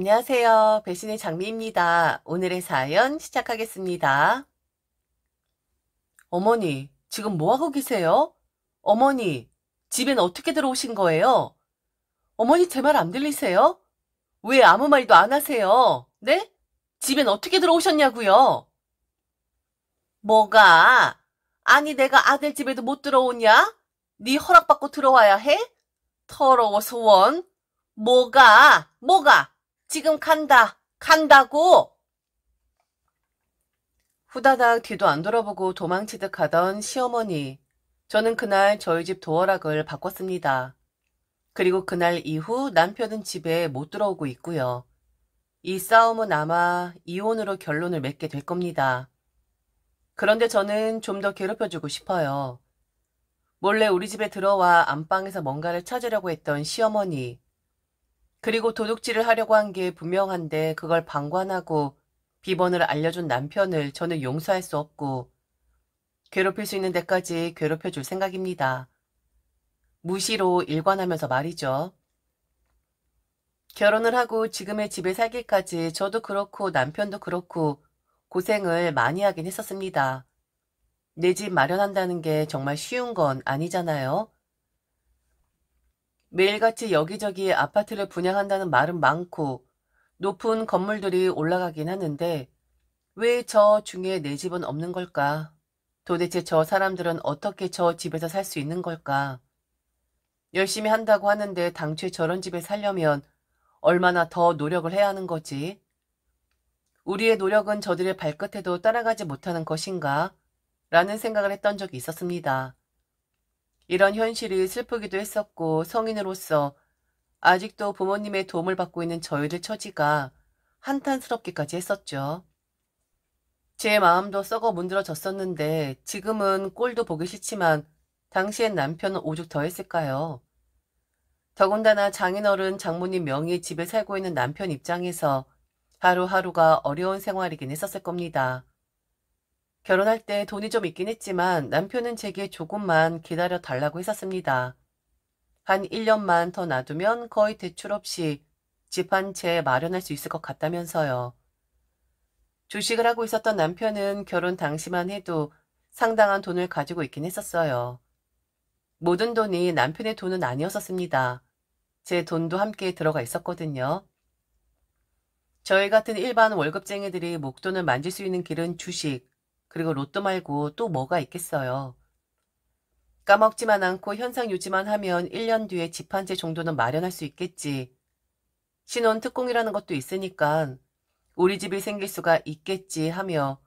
안녕하세요. 배신의 장미입니다. 오늘의 사연 시작하겠습니다. 어머니, 지금 뭐 하고 계세요? 어머니, 집엔 어떻게 들어오신 거예요? 어머니, 제 말 안 들리세요? 왜 아무 말도 안 하세요? 네? 집엔 어떻게 들어오셨냐고요? 뭐가? 아니, 내가 아들 집에도 못 들어오냐? 네 허락받고 들어와야 해? 더러워서 원. 뭐가? 지금 간다. 간다고! 후다닥 뒤도 안 돌아보고 도망치듯 가던 시어머니. 저는 그날 저희 집 도어락을 바꿨습니다. 그리고 그날 이후 남편은 집에 못 들어오고 있고요. 이 싸움은 아마 이혼으로 결론을 맺게 될 겁니다. 그런데 저는 좀 더 괴롭혀주고 싶어요. 몰래 우리 집에 들어와 안방에서 뭔가를 찾으려고 했던 시어머니. 그리고 도둑질을 하려고 한 게 분명한데 그걸 방관하고 비번을 알려준 남편을 저는 용서할 수 없고 괴롭힐 수 있는 데까지 괴롭혀줄 생각입니다. 무시로 일관하면서 말이죠. 결혼을 하고 지금의 집에 살기까지 저도 그렇고 남편도 그렇고 고생을 많이 하긴 했었습니다. 내 집 마련한다는 게 정말 쉬운 건 아니잖아요. 매일같이 여기저기 아파트를 분양한다는 말은 많고 높은 건물들이 올라가긴 하는데 왜 저 중에 내 집은 없는 걸까? 도대체 저 사람들은 어떻게 저 집에서 살 수 있는 걸까? 열심히 한다고 하는데 당최 저런 집에 살려면 얼마나 더 노력을 해야 하는 거지? 우리의 노력은 저들의 발끝에도 따라가지 못하는 것인가? 라는 생각을 했던 적이 있었습니다. 이런 현실이 슬프기도 했었고 성인으로서 아직도 부모님의 도움을 받고 있는 저희들 처지가 한탄스럽기까지 했었죠. 제 마음도 썩어 문드러졌었는데 지금은 꼴도 보기 싫지만 당시엔 남편은 오죽 더했을까요? 더군다나 장인어른 장모님 명의 집에 살고 있는 남편 입장에서 하루하루가 어려운 생활이긴 했었을 겁니다. 결혼할 때 돈이 좀 있긴 했지만 남편은 제게 조금만 기다려 달라고 했었습니다. 한 1년만 더 놔두면 거의 대출 없이 집 한 채 마련할 수 있을 것 같다면서요. 주식을 하고 있었던 남편은 결혼 당시만 해도 상당한 돈을 가지고 있긴 했었어요. 모든 돈이 남편의 돈은 아니었었습니다. 제 돈도 함께 들어가 있었거든요. 저희 같은 일반 월급쟁이들이 목돈을 만질 수 있는 길은 주식, 그리고 로또 말고 또 뭐가 있겠어요. 까먹지만 않고 현상 유지만 하면 1년 뒤에 집 한 채 정도는 마련할 수 있겠지. 신혼 특공이라는 것도 있으니까 우리 집이 생길 수가 있겠지 하며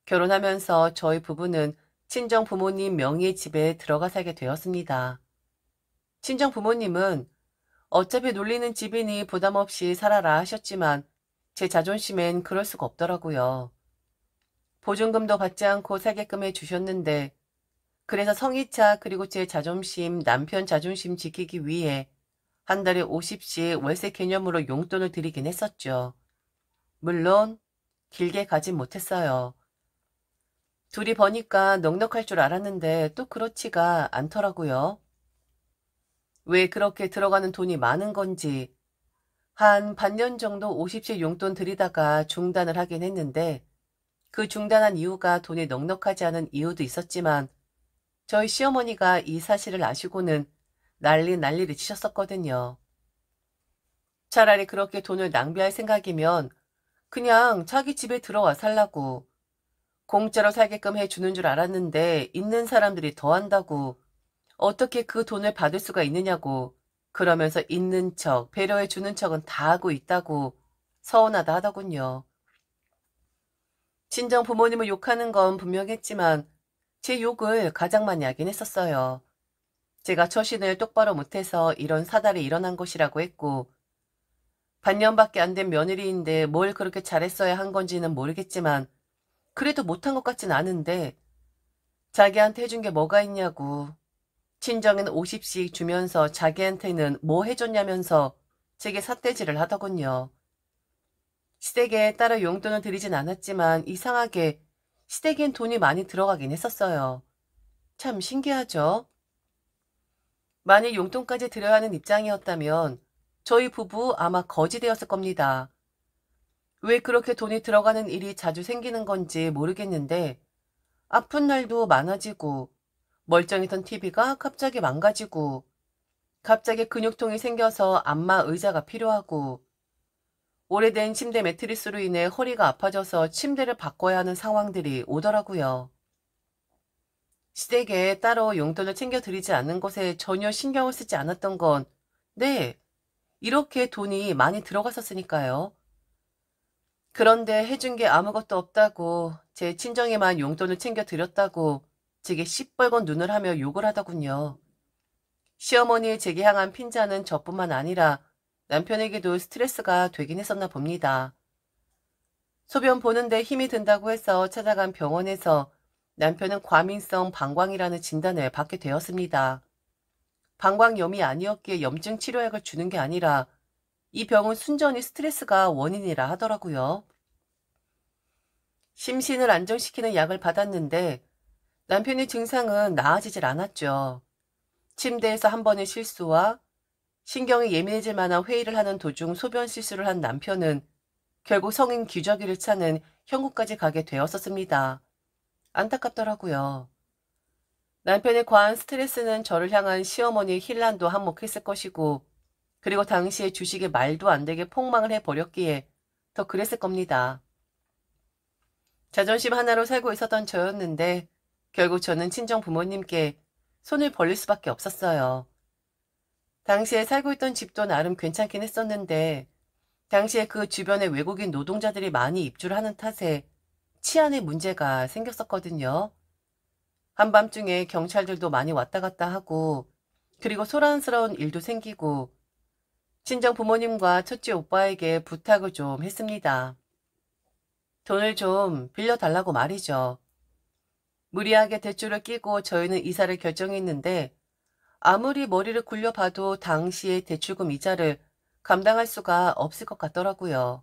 결혼하면서 저희 부부는 친정 부모님 명의의 집에 들어가 살게 되었습니다. 친정 부모님은 어차피 놀리는 집이니 부담 없이 살아라 하셨지만 제 자존심엔 그럴 수가 없더라고요. 보증금도 받지 않고 살게끔 해주셨는데 그래서 성의차 그리고 제 자존심, 남편 자존심 지키기 위해 한 달에 50씩 월세 개념으로 용돈을 드리긴 했었죠. 물론 길게 가진 못했어요. 둘이 버니까 넉넉할 줄 알았는데 또 그렇지가 않더라고요. 왜 그렇게 들어가는 돈이 많은 건지 한 반년 정도 50씩 용돈 들이다가 중단을 하긴 했는데 그 중단한 이유가 돈이 넉넉하지 않은 이유도 있었지만 저희 시어머니가 이 사실을 아시고는 난리를 치셨었거든요. 차라리 그렇게 돈을 낭비할 생각이면 그냥 자기 집에 들어와 살라고 공짜로 살게끔 해주는 줄 알았는데 있는 사람들이 더 한다고 어떻게 그 돈을 받을 수가 있느냐고 그러면서 있는 척 배려해 주는 척은 다 하고 있다고 서운하다 하더군요. 친정 부모님을 욕하는 건 분명했지만 제 욕을 가장 많이 하긴 했었어요. 제가 처신을 똑바로 못해서 이런 사달이 일어난 것이라고 했고 반년밖에 안 된 며느리인데 뭘 그렇게 잘했어야 한 건지는 모르겠지만 그래도 못한 것 같진 않은데 자기한테 해준 게 뭐가 있냐고 친정엔 50씩 주면서 자기한테는 뭐 해줬냐면서 제게 삿대질을 하더군요. 시댁에 따로 용돈을 드리진 않았지만 이상하게 시댁엔 돈이 많이 들어가긴 했었어요. 참 신기하죠? 만일 용돈까지 드려야 하는 입장이었다면 저희 부부 아마 거지 되었을 겁니다. 왜 그렇게 돈이 들어가는 일이 자주 생기는 건지 모르겠는데 아픈 날도 많아지고 멀쩡했던 TV가 갑자기 망가지고 갑자기 근육통이 생겨서 안마 의자가 필요하고 오래된 침대 매트리스로 인해 허리가 아파져서 침대를 바꿔야 하는 상황들이 오더라고요. 시댁에 따로 용돈을 챙겨드리지 않는 것에 전혀 신경을 쓰지 않았던 건 네, 이렇게 돈이 많이 들어갔었으니까요. 그런데 해준 게 아무것도 없다고 제 친정에만 용돈을 챙겨드렸다고 제게 시뻘건 눈을 하며 욕을 하더군요. 시어머니의 제게 향한 핀잔은 저뿐만 아니라 남편에게도 스트레스가 되긴 했었나 봅니다. 소변 보는데 힘이 든다고 해서 찾아간 병원에서 남편은 과민성 방광이라는 진단을 받게 되었습니다. 방광염이 아니었기에 염증 치료약을 주는 게 아니라 이 병은 순전히 스트레스가 원인이라 하더라고요. 심신을 안정시키는 약을 받았는데 남편의 증상은 나아지질 않았죠. 침대에서 한 번의 실수와 신경이 예민해질 만한 회의를 하는 도중 소변 실수를 한 남편은 결국 성인 기저귀를 차는 형국까지 가게 되었었습니다. 안타깝더라고요. 남편의 과한 스트레스는 저를 향한 시어머니의 힐난도 한몫했을 것이고 그리고 당시에 주식에 말도 안 되게 폭망을 해버렸기에 더 그랬을 겁니다. 자존심 하나로 살고 있었던 저였는데 결국 저는 친정 부모님께 손을 벌릴 수밖에 없었어요. 당시에 살고 있던 집도 나름 괜찮긴 했었는데 당시에 그 주변에 외국인 노동자들이 많이 입주를 하는 탓에 치안에 문제가 생겼었거든요. 한밤중에 경찰들도 많이 왔다 갔다 하고 그리고 소란스러운 일도 생기고 친정 부모님과 첫째 오빠에게 부탁을 좀 했습니다. 돈을 좀 빌려달라고 말이죠. 무리하게 대출을 끼고 저희는 이사를 결정했는데 아무리 머리를 굴려봐도 당시의 대출금 이자를 감당할 수가 없을 것 같더라고요.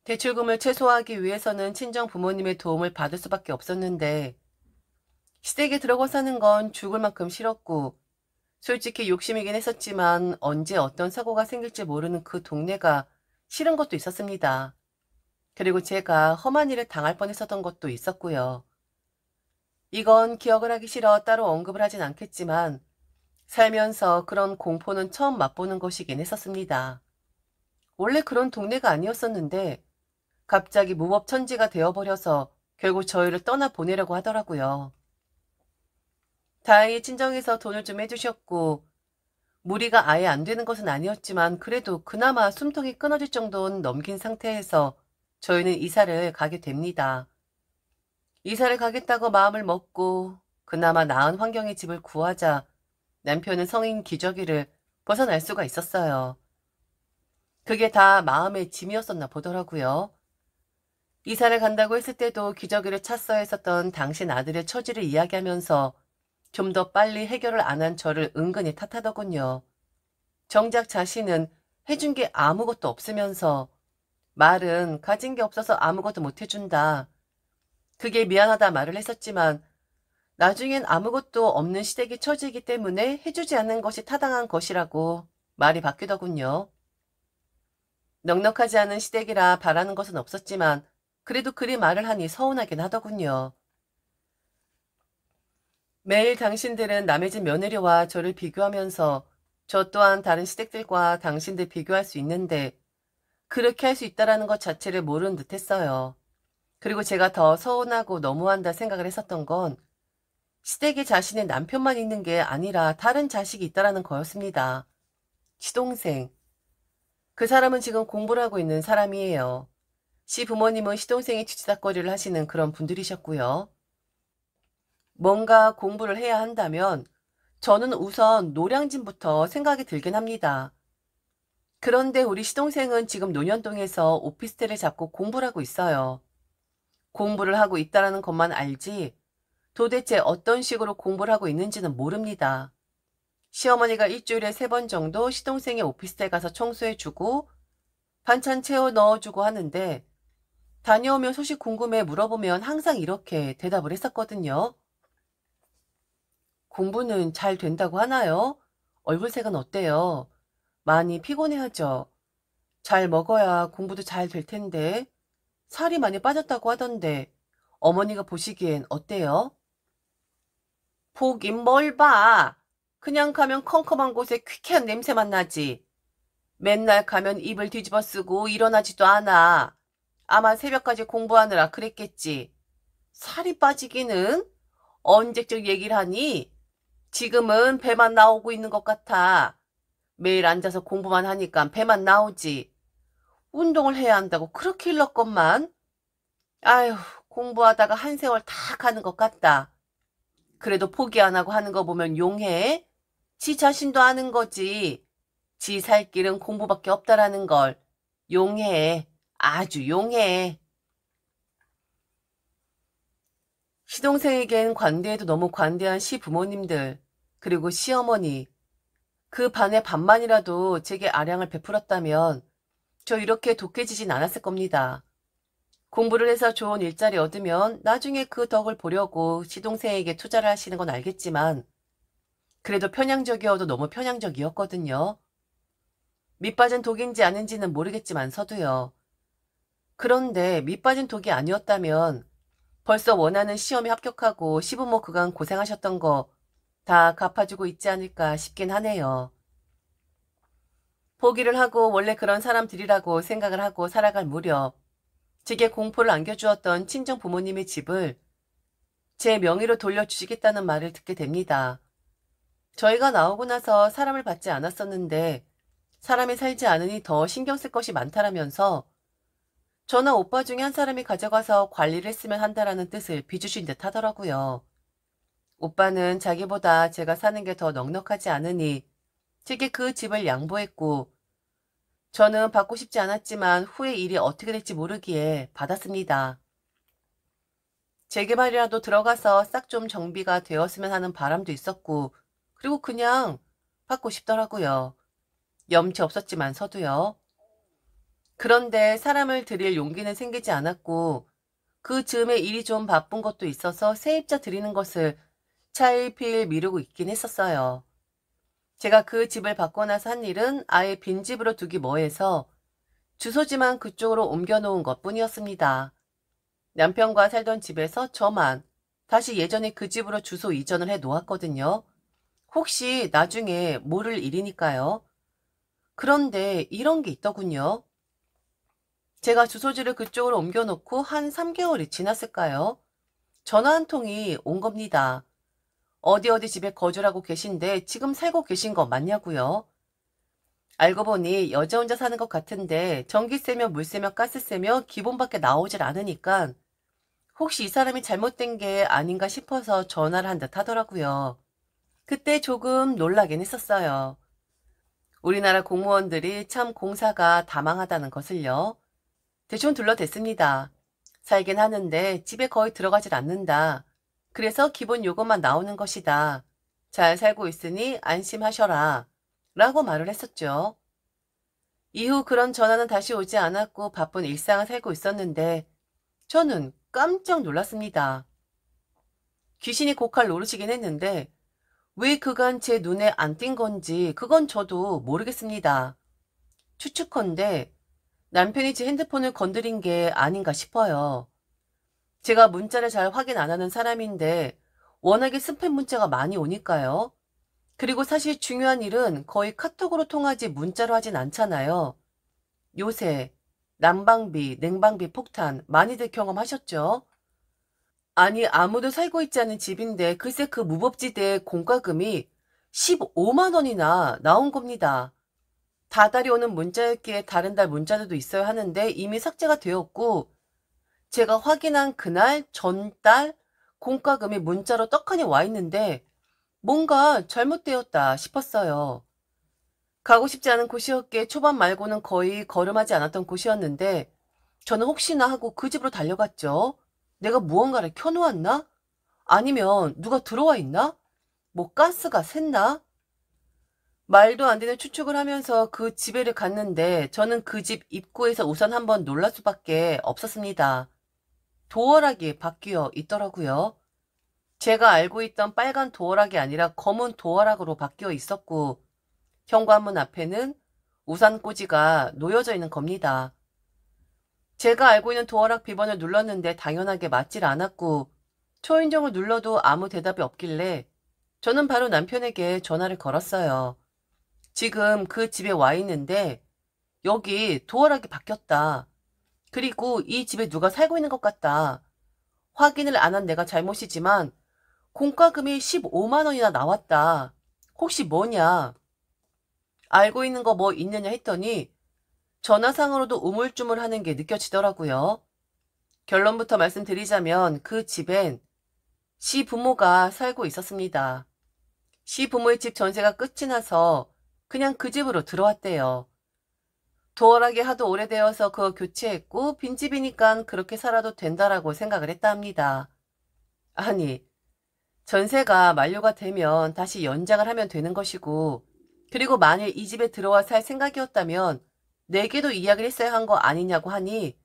대출금을 최소화하기 위해서는 친정 부모님의 도움을 받을 수밖에 없었는데 시댁에 들어가 사는 건 죽을 만큼 싫었고 솔직히 욕심이긴 했었지만 언제 어떤 사고가 생길지 모르는 그 동네가 싫은 것도 있었습니다. 그리고 제가 험한 일을 당할 뻔했었던 것도 있었고요. 이건 기억을 하기 싫어 따로 언급을 하진 않겠지만 살면서 그런 공포는 처음 맛보는 것이긴 했었습니다. 원래 그런 동네가 아니었었는데 갑자기 무법천지가 되어버려서 결국 저희를 떠나보내려고 하더라고요. 다행히 친정에서 돈을 좀 해주셨고 무리가 아예 안 되는 것은 아니었지만 그래도 그나마 숨통이 끊어질 정도는 넘긴 상태에서 저희는 이사를 가게 됩니다. 이사를 가겠다고 마음을 먹고 그나마 나은 환경의 집을 구하자 남편은 성인 기저귀를 벗어날 수가 있었어요. 그게 다 마음의 짐이었었나 보더라고요. 이사를 간다고 했을 때도 기저귀를 찼어야 했었던 당신 아들의 처지를 이야기하면서 좀 더 빨리 해결을 안 한 저를 은근히 탓하더군요. 정작 자신은 해준 게 아무것도 없으면서 말은 가진 게 없어서 아무것도 못 해준다. 그게 미안하다 말을 했었지만 나중엔 아무것도 없는 시댁이 처지이기 때문에 해주지 않는 것이 타당한 것이라고 말이 바뀌더군요. 넉넉하지 않은 시댁이라 바라는 것은 없었지만 그래도 그리 말을 하니 서운하긴 하더군요. 매일 당신들은 남의 집 며느리와 저를 비교하면서 저 또한 다른 시댁들과 당신들 비교할 수 있는데 그렇게 할 수 있다라는 것 자체를 모르는 듯 했어요. 그리고 제가 더 서운하고 너무한다 생각을 했었던 건 시댁에 자신의 남편만 있는 게 아니라 다른 자식이 있다라는 거였습니다. 시동생. 그 사람은 지금 공부를 하고 있는 사람이에요. 시부모님은 시동생이 뒤치다꺼리를 하시는 그런 분들이셨고요. 뭔가 공부를 해야 한다면 저는 우선 노량진부터 생각이 들긴 합니다. 그런데 우리 시동생은 지금 논현동에서 오피스텔을 잡고 공부를 하고 있어요. 공부를 하고 있다는 것만 알지 도대체 어떤 식으로 공부를 하고 있는지는 모릅니다. 시어머니가 일주일에 3번 정도 시동생의 오피스텔 가서 청소해주고 반찬 채워 넣어주고 하는데 다녀오면 소식 궁금해 물어보면 항상 이렇게 대답을 했었거든요. 공부는 잘 된다고 하나요? 얼굴색은 어때요? 많이 피곤해하죠. 잘 먹어야 공부도 잘 될 텐데. 살이 많이 빠졌다고 하던데 어머니가 보시기엔 어때요? 보긴 뭘 봐. 그냥 가면 컴컴한 곳에 퀴퀴한 냄새만 나지. 맨날 가면 입을 뒤집어 쓰고 일어나지도 않아. 아마 새벽까지 공부하느라 그랬겠지. 살이 빠지기는? 언제적 얘기를 하니? 지금은 배만 나오고 있는 것 같아. 매일 앉아서 공부만 하니까 배만 나오지. 운동을 해야 한다고 그렇게 일렀건만. 아휴, 공부하다가 한 세월 다 가는 것 같다. 그래도 포기 안 하고 하는 거 보면 용해. 지 자신도 아는 거지. 지 살 길은 공부밖에 없다라는 걸. 용해. 아주 용해. 시동생에겐 관대해도 너무 관대한 시부모님들, 그리고 시어머니, 그 반의 반만이라도 제게 아량을 베풀었다면 저 이렇게 독해지진 않았을 겁니다. 공부를 해서 좋은 일자리 얻으면 나중에 그 덕을 보려고 시동생에게 투자를 하시는 건 알겠지만 그래도 편향적이어도 너무 편향적이었거든요. 밑빠진 독인지 아닌지는 모르겠지만서도요. 그런데 밑빠진 독이 아니었다면 벌써 원하는 시험에 합격하고 시부모 그간 고생하셨던 거 다 갚아주고 있지 않을까 싶긴 하네요. 포기를 하고 원래 그런 사람들이라고 생각을 하고 살아갈 무렵 제게 공포를 안겨주었던 친정 부모님의 집을 제 명의로 돌려주시겠다는 말을 듣게 됩니다. 저희가 나오고 나서 사람을 받지 않았었는데 사람이 살지 않으니 더 신경 쓸 것이 많다라면서 저나 오빠 중에 한 사람이 가져가서 관리를 했으면 한다라는 뜻을 비주신 듯 하더라고요. 오빠는 자기보다 제가 사는 게 더 넉넉하지 않으니 제게 그 집을 양보했고 저는 받고 싶지 않았지만 후에 일이 어떻게 될지 모르기에 받았습니다. 재개발이라도 들어가서 싹 좀 정비가 되었으면 하는 바람도 있었고 그리고 그냥 받고 싶더라고요. 염치 없었지만서도요. 그런데 사람을 들일 용기는 생기지 않았고 그 즈음에 일이 좀 바쁜 것도 있어서 세입자 드리는 것을 차일피일 미루고 있긴 했었어요. 제가 그 집을 받고 나서 한 일은 아예 빈집으로 두기 뭐해서 주소지만 그쪽으로 옮겨놓은 것뿐이었습니다. 남편과 살던 집에서 저만 다시 예전에 그 집으로 주소 이전을 해 놓았거든요. 혹시 나중에 모를 일이니까요. 그런데 이런 게 있더군요. 제가 주소지를 그쪽으로 옮겨놓고 한 3개월이 지났을까요? 전화 한 통이 온 겁니다. 어디 어디 집에 거주를 하고 계신데 지금 살고 계신 거 맞냐고요? 알고 보니 여자 혼자 사는 것 같은데 전기세며 물세며 가스세며 기본밖에 나오질 않으니까 혹시 이 사람이 잘못된 게 아닌가 싶어서 전화를 한 듯 하더라고요. 그때 조금 놀라긴 했었어요. 우리나라 공무원들이 참 공사가 다망하다는 것을요. 대충 둘러댔습니다. 살긴 하는데 집에 거의 들어가질 않는다. 그래서 기본 요금만 나오는 것이다. 잘 살고 있으니 안심하셔라. 라고 말을 했었죠. 이후 그런 전화는 다시 오지 않았고 바쁜 일상을 살고 있었는데 저는 깜짝 놀랐습니다. 귀신이 고칼 노르시긴 했는데 왜 그간 제 눈에 안 띈 건지 그건 저도 모르겠습니다. 추측컨대 남편이 제 핸드폰을 건드린 게 아닌가 싶어요. 제가 문자를 잘 확인 안 하는 사람인데 워낙에 스팸 문자가 많이 오니까요. 그리고 사실 중요한 일은 거의 카톡으로 통하지 문자로 하진 않잖아요. 요새 난방비, 냉방비 폭탄 많이들 경험하셨죠? 아니 아무도 살고 있지 않은 집인데 글쎄 그 무법지대의 공과금이 15만 원이나 나온 겁니다. 다달이 오는 문자였기에 다른 달 문자들도 있어야 하는데 이미 삭제가 되었고 제가 확인한 그날 전달 공과금이 문자로 떡하니 와 있는데 뭔가 잘못되었다 싶었어요. 가고 싶지 않은 곳이었기에 초반 말고는 거의 걸음하지 않았던 곳이었는데 저는 혹시나 하고 그 집으로 달려갔죠. 내가 무언가를 켜놓았나? 아니면 누가 들어와 있나? 뭐 가스가 샜나? 말도 안 되는 추측을 하면서 그 집에를 갔는데 저는 그 집 입구에서 우선 한번 놀랄 수밖에 없었습니다. 도어락이 바뀌어 있더라고요. 제가 알고 있던 빨간 도어락이 아니라 검은 도어락으로 바뀌어 있었고 현관문 앞에는 우산꽂이가 놓여져 있는 겁니다. 제가 알고 있는 도어락 비번을 눌렀는데 당연하게 맞질 않았고 초인종을 눌러도 아무 대답이 없길래 저는 바로 남편에게 전화를 걸었어요. 지금 그 집에 와 있는데 여기 도어락이 바뀌었다. 그리고 이 집에 누가 살고 있는 것 같다. 확인을 안 한 내가 잘못이지만 공과금이 15만 원이나 나왔다. 혹시 뭐냐? 알고 있는 거 뭐 있느냐 했더니 전화상으로도 우물쭈물하는 게 느껴지더라고요. 결론부터 말씀드리자면 그 집엔 시부모가 살고 있었습니다. 시부모의 집 전세가 끝이 나서 그냥 그 집으로 들어왔대요. 도어락이 하도 오래되어서 그거 교체했고 빈집이니까 그렇게 살아도 된다라고 생각을 했다 합니다. 아니, 전세가 만료가 되면 다시 연장을 하면 되는 것이고 그리고 만일 이 집에 들어와 살 생각이었다면 내게도 이야기를 했어야 한 거 아니냐고 하니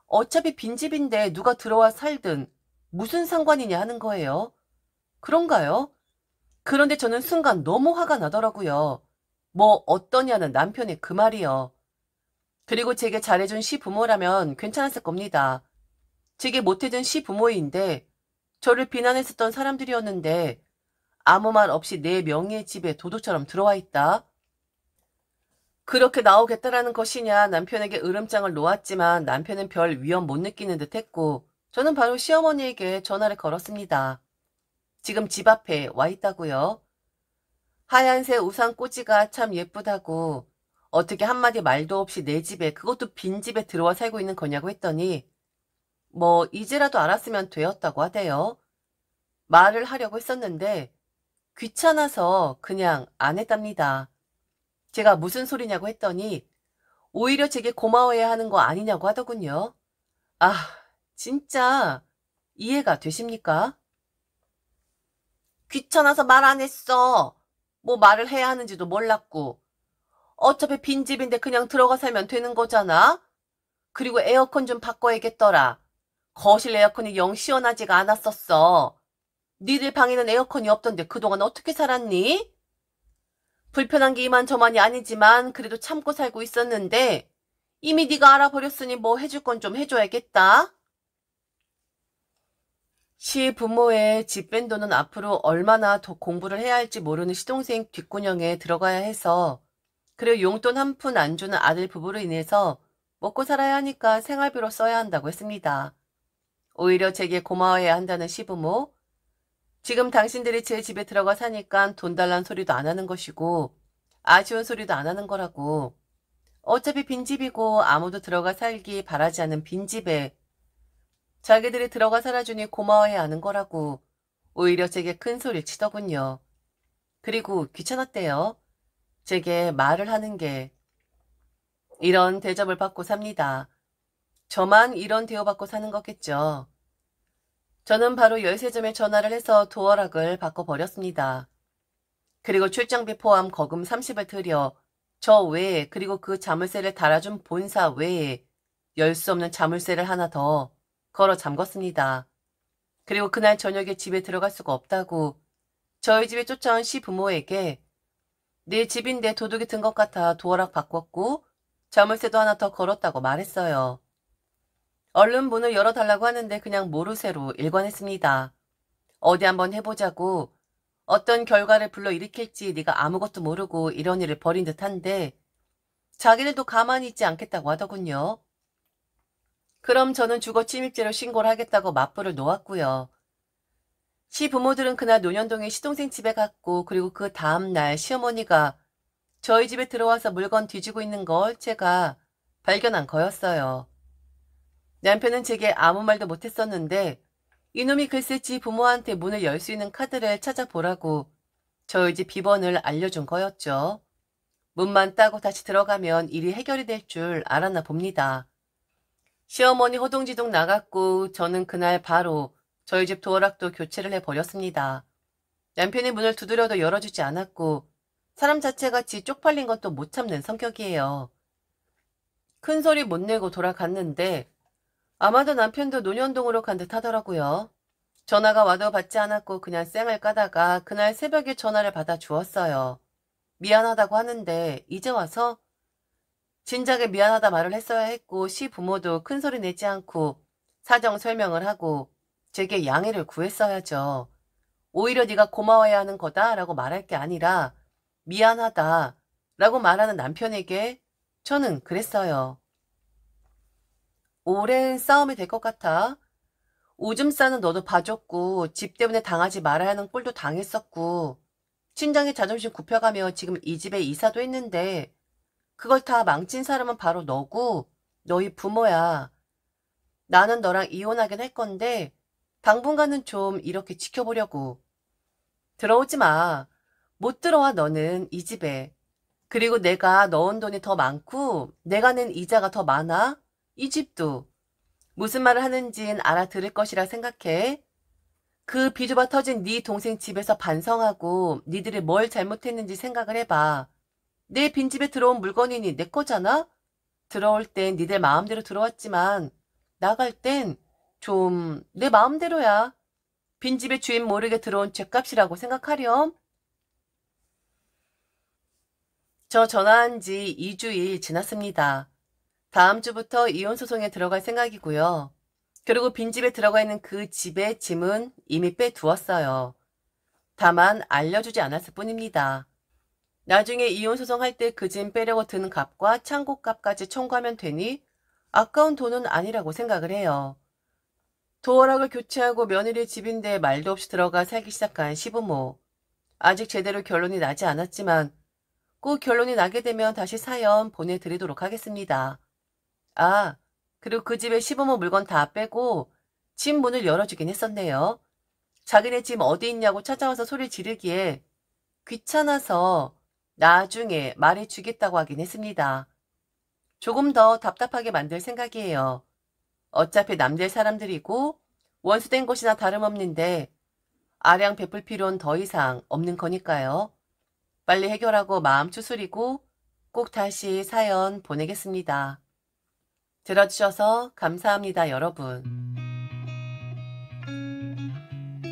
어차피 빈집인데 누가 들어와 살든 무슨 상관이냐 하는 거예요. 그런가요? 그런데 저는 순간 너무 화가 나더라고요. 뭐 어떠냐는 남편의 그 말이요. 그리고 제게 잘해준 시부모라면 괜찮았을 겁니다. 제게 못해준 시부모인데 저를 비난했었던 사람들이었는데 아무 말 없이 내 명의의 집에 도둑처럼 들어와 있다. 그렇게 나오겠다라는 것이냐 남편에게 으름장을 놓았지만 남편은 별 위험 못 느끼는 듯 했고 저는 바로 시어머니에게 전화를 걸었습니다. 지금 집 앞에 와 있다고요. 하얀색 우산 꽂이가 참 예쁘다고 어떻게 한마디 말도 없이 내 집에 그것도 빈집에 들어와 살고 있는 거냐고 했더니 뭐 이제라도 알았으면 되었다고 하대요. 말을 하려고 했었는데 귀찮아서 그냥 안 했답니다. 제가 무슨 소리냐고 했더니 오히려 제게 고마워해야 하는 거 아니냐고 하더군요. 아, 진짜 이해가 되십니까? 귀찮아서 말 안 했어. 뭐 말을 해야 하는지도 몰랐고. 어차피 빈집인데 그냥 들어가 살면 되는 거잖아? 그리고 에어컨 좀 바꿔야겠더라. 거실 에어컨이 영 시원하지가 않았었어. 니들 방에는 에어컨이 없던데 그동안 어떻게 살았니? 불편한 게 이만저만이 아니지만 그래도 참고 살고 있었는데 이미 네가 알아버렸으니 뭐 해줄 건 좀 해줘야겠다. 시부모의 집뺀 돈은 앞으로 얼마나 더 공부를 해야 할지 모르는 시동생 뒷구녕에 들어가야 해서 그리고 용돈 한 푼 안 주는 아들 부부로 인해서 먹고 살아야 하니까 생활비로 써야 한다고 했습니다. 오히려 제게 고마워해야 한다는 시부모. 지금 당신들이 제 집에 들어가 사니까 돈 달란 소리도 안 하는 것이고 아쉬운 소리도 안 하는 거라고. 어차피 빈집이고 아무도 들어가 살기 바라지 않는 빈집에 자기들이 들어가 살아주니 고마워해야 하는 거라고 오히려 제게 큰 소리를 치더군요. 그리고 귀찮았대요. 제게 말을 하는 게. 이런 대접을 받고 삽니다. 저만 이런 대우받고 사는 거겠죠. 저는 바로 열쇠점에 전화를 해서 도어락을 바꿔버렸습니다. 그리고 출장비 포함 거금 30을 들여 저 외에 그리고 그 자물쇠를 달아준 본사 외에 열 수 없는 자물쇠를 하나 더 걸어 잠궜습니다. 그리고 그날 저녁에 집에 들어갈 수가 없다고 저희 집에 쫓아온 시부모에게 네 집인데 도둑이 든 것 같아 도어락 바꿨고 자물쇠도 하나 더 걸었다고 말했어요. 얼른 문을 열어달라고 하는데 그냥 모르쇠로 일관했습니다. 어디 한번 해보자고 어떤 결과를 불러일으킬지 네가 아무것도 모르고 이런 일을 벌인 듯한데 자기들도 가만히 있지 않겠다고 하더군요. 그럼 저는 주거 침입죄로 신고를 하겠다고 맞불을 놓았고요. 시부모들은 그날 논현동에 시동생 집에 갔고 그리고 그 다음날 시어머니가 저희 집에 들어와서 물건 뒤지고 있는 걸 제가 발견한 거였어요. 남편은 제게 아무 말도 못했었는데 이놈이 글쎄 지 부모한테 문을 열 수 있는 카드를 찾아보라고 저희 집 비번을 알려준 거였죠. 문만 따고 다시 들어가면 일이 해결이 될 줄 알았나 봅니다. 시어머니 허둥지둥 나갔고 저는 그날 바로 저희 집 도어락도 교체를 해버렸습니다. 남편이 문을 두드려도 열어주지 않았고 사람 자체가 지 쪽팔린 것도 못 참는 성격이에요. 큰 소리 못 내고 돌아갔는데 아마도 남편도 논현동으로 간 듯 하더라고요. 전화가 와도 받지 않았고 그냥 쌩을 까다가 그날 새벽에 전화를 받아 주었어요. 미안하다고 하는데 이제 와서 진작에 미안하다 말을 했어야 했고 시부모도 큰소리 내지 않고 사정 설명을 하고 제게 양해를 구했어야죠. 오히려 네가 고마워야 하는 거다라고 말할 게 아니라 미안하다라고 말하는 남편에게 저는 그랬어요. 오랜 싸움이 될 것 같아. 오줌 싸는 너도 봐줬고 집 때문에 당하지 말아야 하는 꼴도 당했었고 친정의 자존심 굽혀가며 지금 이 집에 이사도 했는데 그걸 다 망친 사람은 바로 너고 너희 부모야. 나는 너랑 이혼하긴 할 건데 당분간은 좀 이렇게 지켜보려고. 들어오지 마. 못 들어와 너는 이 집에. 그리고 내가 넣은 돈이 더 많고 내가 낸 이자가 더 많아? 이 집도. 무슨 말을 하는진 알아들을 것이라 생각해. 그 비좁아 터진 네 동생 집에서 반성하고 니들이 뭘 잘못했는지 생각을 해봐. 내 빈집에 들어온 물건이니 내 거잖아? 들어올 땐 니들 마음대로 들어왔지만 나갈 땐 좀 내 마음대로야. 빈집의 주인 모르게 들어온 죗값이라고 생각하렴? 저 전화한 지 2주일 지났습니다. 다음 주부터 이혼 소송에 들어갈 생각이고요. 그리고 빈집에 들어가 있는 그 집의 짐은 이미 빼두었어요. 다만 알려주지 않았을 뿐입니다. 나중에 이혼 소송할 때 그 짐 빼려고 드는 값과 창고값까지 청구하면 되니 아까운 돈은 아니라고 생각을 해요. 도어락을 교체하고 며느리의 집인데 말도 없이 들어가 살기 시작한 시부모. 아직 제대로 결론이 나지 않았지만 꼭 결론이 나게 되면 다시 사연 보내드리도록 하겠습니다. 아, 그리고 그 집에 시부모 물건 다 빼고 집 문을 열어주긴 했었네요. 자기네 집 어디 있냐고 찾아와서 소리 지르기에 귀찮아서 나중에 말해주겠다고 하긴 했습니다. 조금 더 답답하게 만들 생각이에요. 어차피 남들 사람들이고 원수된 것이나 다름없는데 아량 베풀 필요는 더 이상 없는 거니까요. 빨리 해결하고 마음 추스리고 꼭 다시 사연 보내겠습니다. 들어주셔서 감사합니다, 여러분.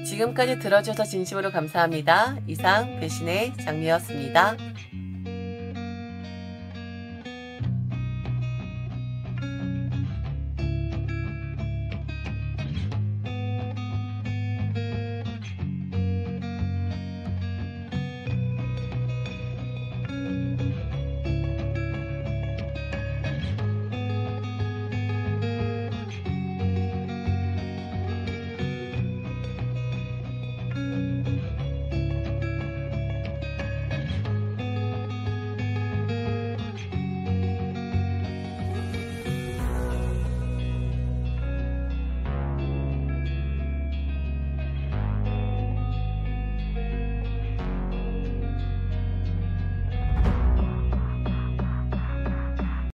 지금까지 들어주셔서 진심으로 감사합니다. 이상 배신의 장미였습니다.